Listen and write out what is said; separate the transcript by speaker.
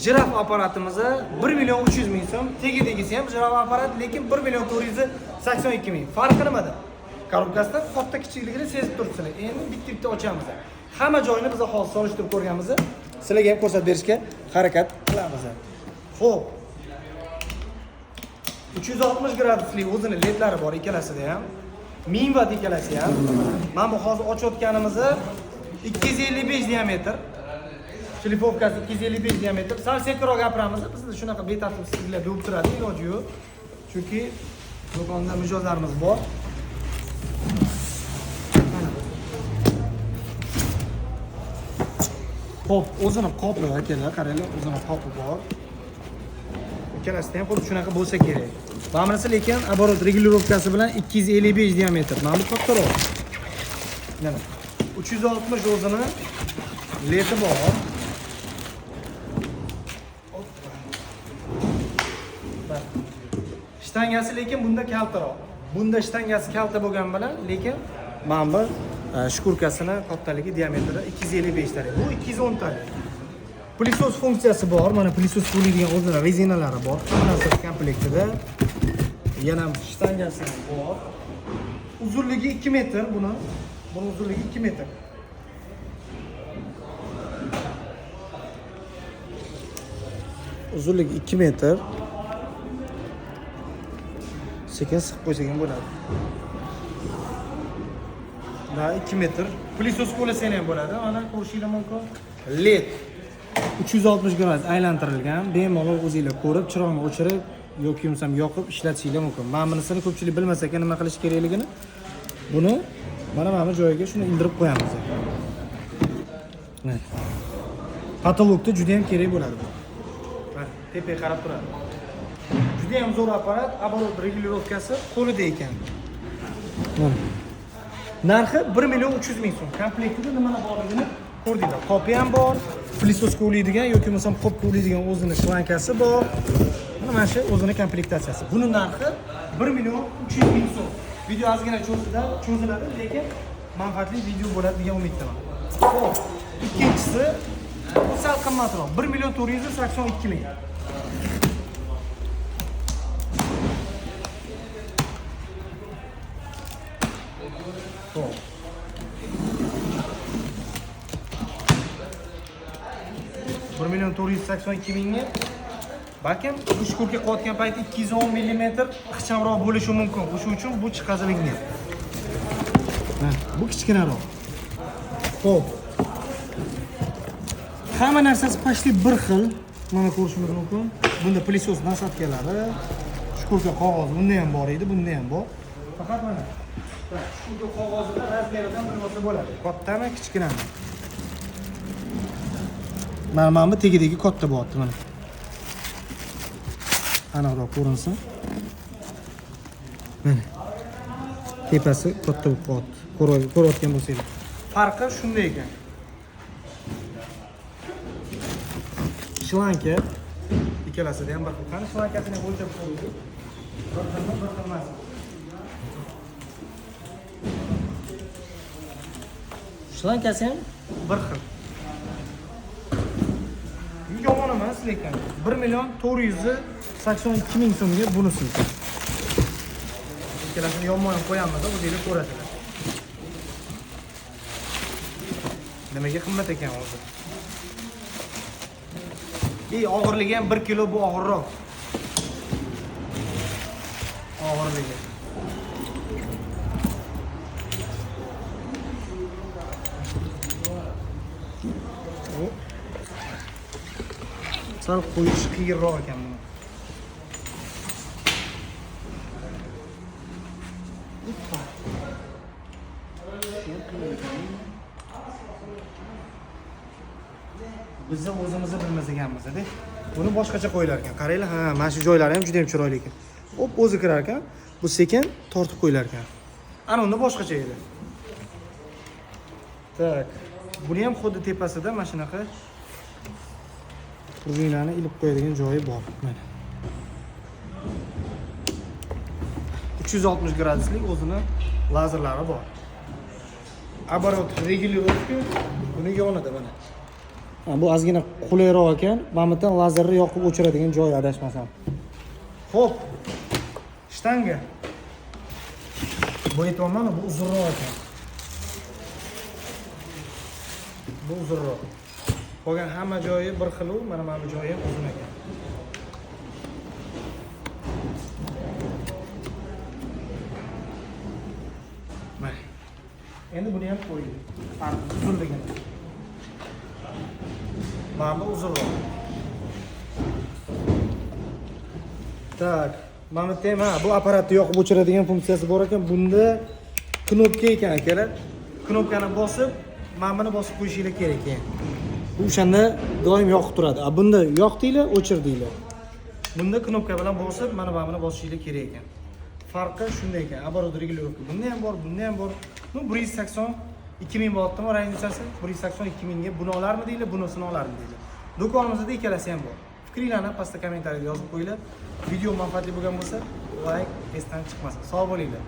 Speaker 1: Jiraf apparatimizni 1 million 300 ming so'm, tegisi ham jiraf apparat, lekin 1 million 482 ming. Farqi nimada? Korobkasida katta kichikligini sezib turibsizlar. Endi bitta-bitta ochamiz. Hamma joyini biz hozir solishtirib ko'rganmiz. Sizlarga ham ko'rsatib berishga harakat qilamiz. Xo'p. 360 gradusli o'zini ledlari bor ikkalasida ham. 1000 watt ikkalasi ham. Mana bu hozir ochayotganimiz 255 diametr. Shlipovkasi 255 diametr. Sal sekinroq gapiramiz. Bizda shunaqa betartibsizliklar bo'lib turadi, iloji yo'q. Chunki do'konda mijozlarimiz bor. Xo'p, o'zini qopi akalar, qaranglar, o'zini qopi bor. Ikkalasida ham xuddi shunaqa bo'lsa kerak. Ba'zisi lekin оборот regulirovkasi bilan 255 diametr. Mana bu kattaroq. Mana 360 o'zini leti bor. Shtangasi lekin bunda kaltaroq. Bunda shtangasi kalta bo'lgan bilan, lekin mana bu shkurkasini kattaligi diametri 255 talik. Bu 210 talik. Pilisos funksiyasi bor. Mana pilisos qo'yiladigan o'zini rezinalari bor. Hammasi komplektida. Yana shtangasi bor. Uzunligi 2 metr buni. Buni uzunligi 2 metr. Uzunligi 2 metr. Sekin siqib qo'ysak ham bo'ladi. Da 2 metr. Pilisos qo'lasa ham bo'ladi. Mana ko'rishingiz mumkin. LED 360 gradus aylantirilgan. Bemalol o'zingizlar ko'rib, chiroqni o'chirib yoki bo'lmasam yoqib ishlatishingiz mumkin. Mana bunisini ko'pchilik bilmasa ekan nima qilish kerakligini. Buni mana bu joyiga shuni indirib qo'yamiz. Mana. Patologda juda ham kerak bo'ladi bu. Mana tepaga qarab turadi. Juda ham zo'r apparat, оборот regulirovkasi qo'lida ekan. Mana. Narxi 1 million 300 ming so'm. Komplektida nimalar borligini ko'rdinglar. Qopi ham bor, pilisos qo'yiladigan yoki bo'lmasam qop qo'yiladigan o'zini shlankasi bor. Mana shu o'zini komplektatsiyasi. Buni narxi 1 million 300 ming so'm. Video ozgina cho'ziladi, lekin manfaatli video bo'ladi degan umiddaman. Xo'p, ikkinchisi bu sal qimmatroq, 1 million 482 ming. Xo'p. $1 million 482 mingga balkim bu shkurga qotgan payti 210 mm ixchamroq bo'lishi mumkin. O'shuning uchun bu chiqazilingan. Bu kichkinaroq. Xo'p. Hamma narsasi почти bir xil. Mana ko'rishingiz mumkin. Bunda pilisos nasatkalari, shkurga qog'oz bunda ham bor edi, bunda ham bor. Faqat mana shkurga qog'ozida razmeridan bir narsa bo'ladi. Kattami, kichkinami? Mana bu tegidagi katta bo'lyapti mana. Anaroq ko'rinsin. Mana. Tepasi katta bo'lib qoldi. Ko'rayotgan bo'lsangiz. Farqi shunday ekan. Shlanka ikkalasida ham bir xil. Qani shlankasini o'lchab ko'rdik. Bir xil emas. Shlankasi ham bir xil. Yomon emas lekin 1 million 482 ming so'mga bunisi. Ikkalasini yomon qo'yamiz, o'zingizlar ko'rasizlar. Nimaga qimmat ekan hozir? Og'irligi ham 1 kilo bu og'irroq. Og'irligi. Sal qo'yish qiyinroq ekan buni. Biz o'zimizni bilmas ekanmiz-da. Buni boshqacha qo'yilar ekan. Qaranglar, ha, mana shu joylari ham juda ham chiroyli ekan. Hop, o'zi kirar ekan. Bu sekin tortib qo'yilar ekan. Ana unda boshqacha edi. Tak. Buni ham xuddi tepasida mana shunaqa prujinani ilib qo'yadigan joyi bor. Mana. 360 graduslik o'zini lazerlari bor. Оборот regulirovka buni yonida mana. Bu ozgina qulayroq ekan. Mana bu yerdan lazerni yoqib o'chiradigan joyi adashmasam. Xo'p. Shtanga. Bu aytmoqman, bu uzunroq ekan. Bu uzunroq. Qolgan hamma joyi bir xil, mana bu joyi ham uzun ekan. Mana. Endi buni ham qo'ydik. Farqi uzunligini. Mana bu uzunroq. Tak, mana bu tema, bu apparatni yoqib o'chiradigan funksiyasi bor ekan. Bunda knopka ekan akalar. Knopkani bosib, mana buni bosib qo'yishingiz kerak ekan. Bu o'shanda doim yoqib turadi. Bunda yoqdinglar, o'chirdinglar. Bunda knopka bilan bosib, mana buni bosishingiz kerak ekan. Farqi shunday ekan. Оборот regulировка. Bunda ham bor, bunda ham bor. Bu 180 2000 bahtmi raznicasi? 180 2000 ga buni olarmi deylar, bunisini olarmi deylar. Do'konimizda ikkalasi ham bor. Fikringlarni pastda kommentariyada yozib qo'yinglar. Video manfaatli bo'lgan bo'lsa, like, esdan chiqmasin. Sog' bo'linglar.